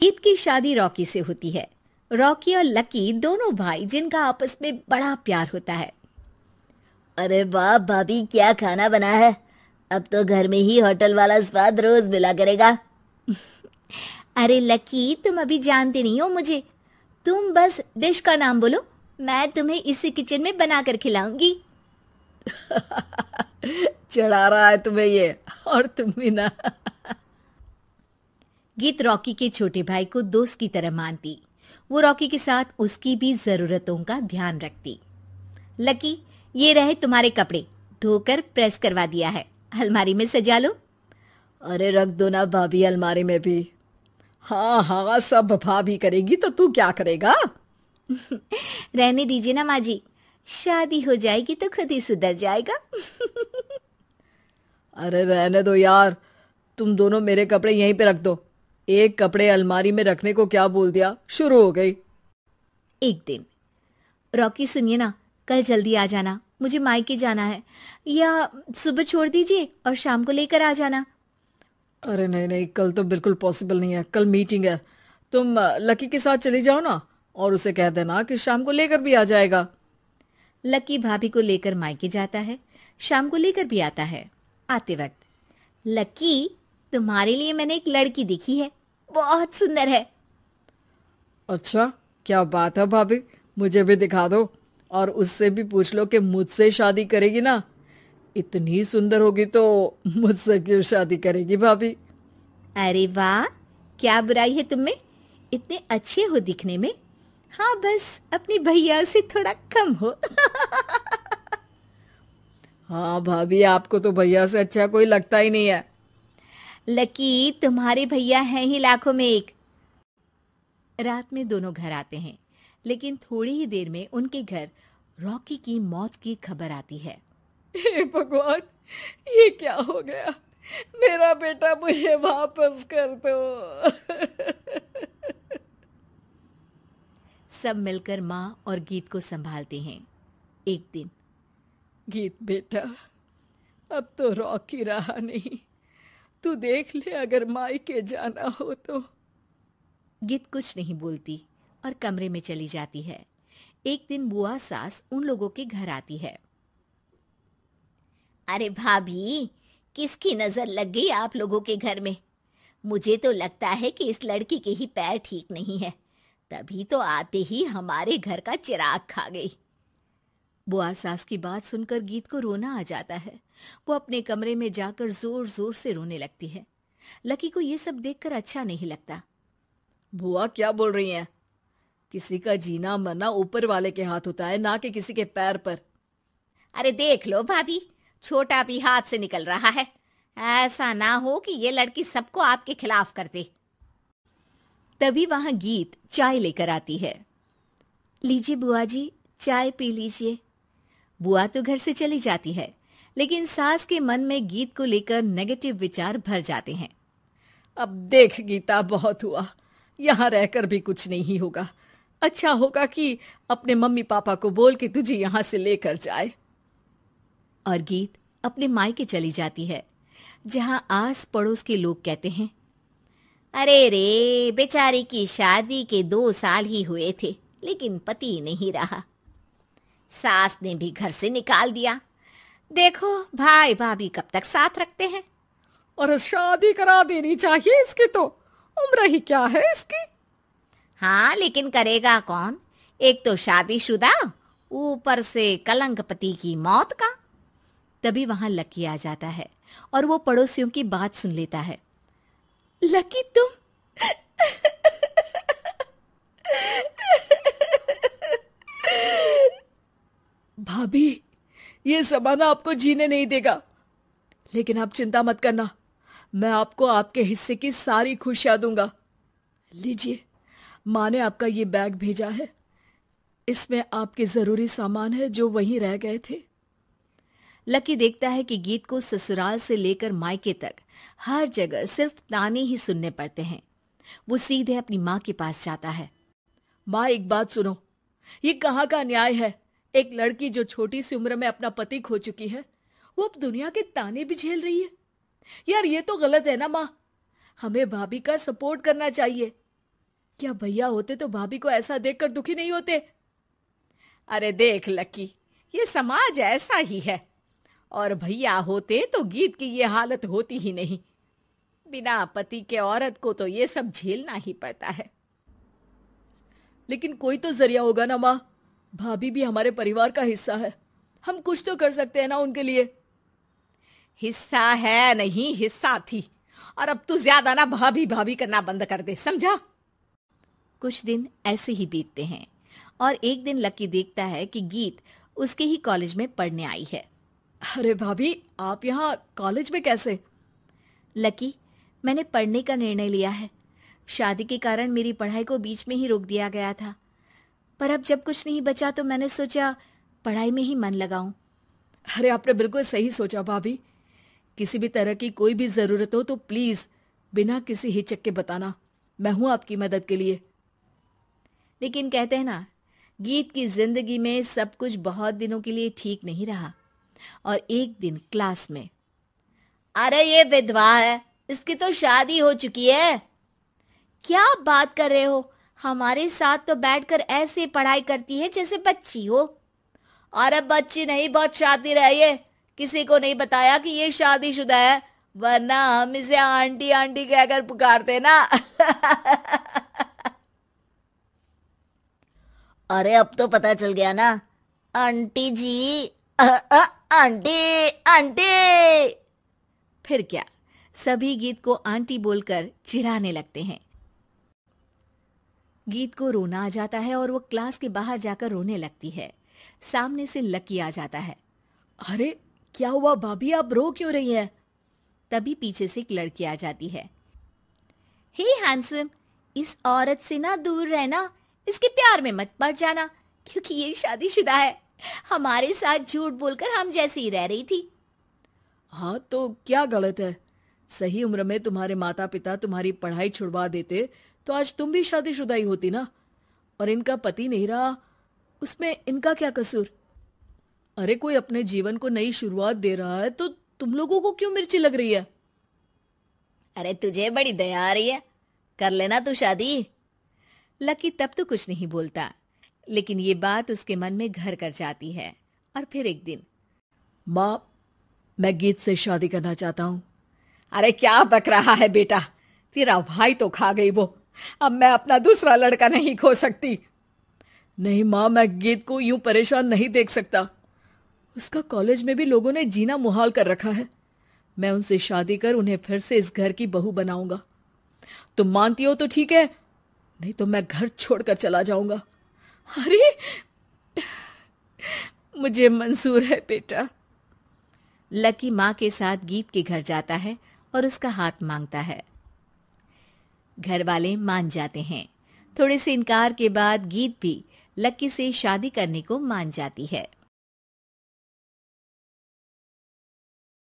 गीत की शादी रॉकी से होती है। रॉकी और लकी दोनों भाई जिनका आपस में बड़ा प्यार होता है। अरे वाह भाभी, क्या खाना बना है। अब तो घर में ही होटल वाला स्वाद रोज मिला करेगा। अरे लकी, तुम अभी जानते नहीं हो मुझे। तुम बस डिश का नाम बोलो, मैं तुम्हें इसी किचन में बनाकर खिलाऊंगी। चढ़ा रहा है तुम्हें ये, और तुम भी ना। गीत रॉकी के छोटे भाई को दोस्त की तरह मानती। वो रॉकी के साथ उसकी भी जरूरतों का ध्यान रखती। लकी, ये रहे तुम्हारे कपड़े, धोकर प्रेस करवा दिया है, अलमारी में सजा लो। अरे रख दो ना भाभी अलमारी में भी। हाँ हाँ, सब भाभी करेगी तो तू क्या करेगा। रहने दीजिए ना माँ जी, शादी हो जाएगी तो खुद ही सुधर जाएगा। अरे रहने दो यार, तुम दोनों मेरे कपड़े यहीं पे रख दो। एक कपड़े अलमारी में रखने को क्या बोल दिया, शुरू हो गई। एक दिन, रॉकी सुनिए ना, कल जल्दी आ जाना, मुझे मायके जाना है, या सुबह छोड़ दीजिए और शाम को लेकर आ जाना। अरे नहीं नहीं, कल तो बिल्कुल पॉसिबल नहीं है, कल मीटिंग है। तुम लकी के साथ चली जाओ ना, और उसे कह देना कि शाम को लेकर भी आ जाएगा। लकी भाभी को लेकर मायके जाता है, शाम को लेकर भी आता है। आते वक्त, लकी, तुम्हारे लिए मैंने एक लड़की देखी है, बहुत सुंदर है। अच्छा, क्या बात है भाभी, मुझे भी दिखा दो, और उससे भी पूछ लो कि मुझसे शादी करेगी ना। इतनी सुंदर होगी तो मुझसे क्यों शादी करेगी भाभी। अरे वाह, क्या बुराई है तुम में, इतने अच्छे हो दिखने में। हाँ, बस अपनी भैया से थोड़ा कम हो। हाँ भाभी, आपको तो भैया से अच्छा कोई लगता ही नहीं है। लकी, तुम्हारे भैया हैं ही लाखों में एक। रात में दोनों घर आते हैं, लेकिन थोड़ी ही देर में उनके घर रॉकी की मौत की खबर आती है। हे भगवान, ये क्या हो गया। मेरा बेटा मुझे वापस कर दो। सब मिलकर माँ और गीत को संभालते हैं। एक दिन, गीत बेटा, अब तो रॉकी रहा नहीं, तू देख ले अगर मायके जाना हो तो। गीत कुछ नहीं बोलती और कमरे में चली जाती है। एक दिन बुआ सास उन लोगों के घर आती है। अरे भाभी, किसकी नजर लग गई आप लोगों के घर में। मुझे तो लगता है कि इस लड़की के ही पैर ठीक नहीं है, तभी तो आते ही हमारे घर का चिराग खा गई। बुआ सास की बात सुनकर गीत को रोना आ जाता है। वो अपने कमरे में जाकर जोर जोर से रोने लगती है। लकी को ये सब देखकर अच्छा नहीं लगता। बुआ क्या बोल रही हैं? किसी का जीना मरना ऊपर वाले के हाथ होता है, ना कि किसी के पैर पर। अरे देख लो भाभी, छोटा भी हाथ से निकल रहा है। ऐसा ना हो कि ये लड़की सबको आपके खिलाफ कर दे। तभी वहां गीत चाय लेकर आती है। लीजिए बुआ जी, चाय पी लीजिए। बुआ तो घर से चली जाती है, लेकिन सास के मन में गीत को लेकर नेगेटिव विचार भर जाते हैं। अब देख गीता, बहुत हुआ, यहाँ रहकर भी कुछ नहीं होगा। अच्छा होगा कि अपने मम्मी पापा को बोल के तुझे यहाँ से लेकर जाए। और गीत अपने मायके चली जाती है, जहां आस पड़ोस के लोग कहते हैं, अरे रे, बेचारी की शादी के 2 साल ही हुए थे, लेकिन पति नहीं रहा। सास ने भी घर से निकाल दिया। देखो भाई भाभी कब तक साथ रखते हैं। और शादी करा देनी चाहिए इसकी, तो उम्र ही क्या है इसकी। हाँ, लेकिन करेगा कौन। एक तो शादीशुदा, ऊपर से कलंक पति की मौत का। तभी वहां लकी आ जाता है और वो पड़ोसियों की बात सुन लेता है। लकी, तुम भाभी, ये जमाना आपको जीने नहीं देगा, लेकिन आप चिंता मत करना, मैं आपको आपके हिस्से की सारी खुशियां दूंगा। लीजिए, माँ ने आपका ये बैग भेजा है, इसमें आपके जरूरी सामान है जो वहीं रह गए थे। लकी देखता है कि गीत को ससुराल से लेकर मायके तक हर जगह सिर्फ ताने ही सुनने पड़ते हैं। वो सीधे अपनी माँ के पास जाता है। माँ, एक बात सुनो, ये कहाँ का न्याय है। एक लड़की जो छोटी सी उम्र में अपना पति खो चुकी है, वो अब दुनिया के ताने भी झेल रही है। यार, ये तो गलत है ना माँ, हमें भाभी का सपोर्ट करना चाहिए। क्या भैया होते तो भाभी को ऐसा देखकर दुखी नहीं होते? अरे देख लकी, ये समाज ऐसा ही है, और भैया होते तो गीत की ये हालत होती ही नहीं। बिना पति के औरत को तो ये सब झेलना ही पड़ता है। लेकिन कोई तो जरिया होगा ना माँ, भाभी भी हमारे परिवार का हिस्सा है, हम कुछ तो कर सकते हैं ना उनके लिए। हिस्सा है नहीं, हिस्सा थी, और अब तू ज्यादा ना भाभी भाभी करना बंद कर दे, समझा? कुछ दिन ऐसे ही बीतते हैं और एक दिन लकी देखता है कि गीत उसके ही कॉलेज में पढ़ने आई है। अरे भाभी, आप यहाँ कॉलेज में कैसे? लकी, मैंने पढ़ने का निर्णय लिया है। शादी के कारण मेरी पढ़ाई को बीच में ही रोक दिया गया था, पर अब जब कुछ नहीं बचा तो मैंने सोचा पढ़ाई में ही मन लगाऊं। अरे आपने बिल्कुल सही सोचा भाभी। किसी भी तरह की कोई भी जरूरत हो तो प्लीज बिना किसी हिचक के बताना, मैं हूं आपकी मदद के लिए। लेकिन कहते हैं ना, गीत की जिंदगी में सब कुछ बहुत दिनों के लिए ठीक नहीं रहा, और एक दिन क्लास में, अरे ये विधवा है, इसकी तो शादी हो चुकी है। क्या बात कर रहे हो? हमारे साथ तो बैठकर ऐसे पढ़ाई करती है जैसे बच्ची हो। अरे बच्ची नहीं, बहुत शातिर है ये, किसी को नहीं बताया कि ये शादीशुदा है, वरना हम इसे आंटी आंटी कहकर पुकारते ना। अरे अब तो पता चल गया ना, आंटी जी, आंटी आंटी। फिर क्या, सभी गीत को आंटी बोलकर चिढ़ाने लगते हैं। गीत को रोना आ जाता है और वो क्लास के बाहर जाकर रोने लगती है। सामने से लकी आ जाता है। अरे क्या हुआ भाभी, आप रो क्यों रही हैं? तभी पीछे से एक लड़की आ जाती है। हे हैंडसम, इस औरत से ना दूर रहना, इसके प्यार में मत पड़ जाना, क्योंकि ये शादीशुदा है। हमारे साथ झूठ बोलकर हम जैसे ही रह रही थी। हाँ तो क्या गलत है? सही उम्र में तुम्हारे माता पिता तुम्हारी पढ़ाई छुड़वा देते तो आज तुम भी शादीशुदा ही होती ना, और इनका पति नहीं रहा, उसमें इनका क्या कसूर? अरे कोई अपने जीवन को नई शुरुआत दे रहा है तो तुम लोगों को क्यों मिर्ची लग रही है? अरे तुझे बड़ी दया आ रही है, कर लेना तू शादी। लकी तब तो कुछ नहीं बोलता, लेकिन ये बात उसके मन में घर कर जाती है। और फिर एक दिन, माँ, मैं गीत से शादी करना चाहता हूँ। अरे क्या बक रहा है बेटा, तेरा भाई तो खा गई वो, अब मैं अपना दूसरा लड़का नहीं खो सकती। नहीं माँ, मैं गीत को यूं परेशान नहीं देख सकता। उसका कॉलेज में भी लोगों ने जीना मुहाल कर रखा है। मैं उनसे शादी कर उन्हें फिर से इस घर की बहू बनाऊंगा। तुम मानती हो तो ठीक है, नहीं तो मैं घर छोड़कर चला जाऊंगा। अरे मुझे मंजूर है बेटा। लकी माँ के साथ गीत के घर जाता है और उसका हाथ मांगता है। घर वाले मान जाते हैं। थोड़े से इनकार के बाद गीत भी लकी से शादी करने को मान जाती है।